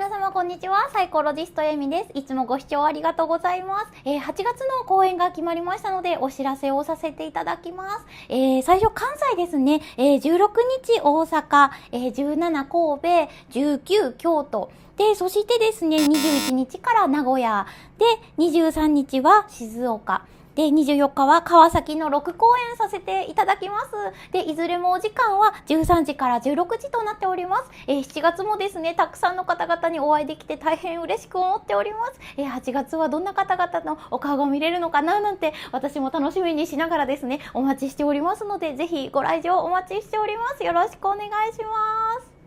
皆様こんにちは。サイコロジストエミです。いつもご視聴ありがとうございます。8月の公演が決まりましたのでお知らせをさせていただきます。最初関西ですね。16日大阪、17神戸、19京都。で、そしてですね、21日から名古屋。で、23日は静岡。で、24日は川崎の6公演させていただきます。で、いずれもお時間は13時から16時となっております。7月もですね、たくさんの方々にお会いできて大変嬉しく思っております。8月はどんな方々のお顔が見れるのかななんて、私も楽しみにしながらですね、お待ちしておりますので、ぜひご来場お待ちしております。よろしくお願いします。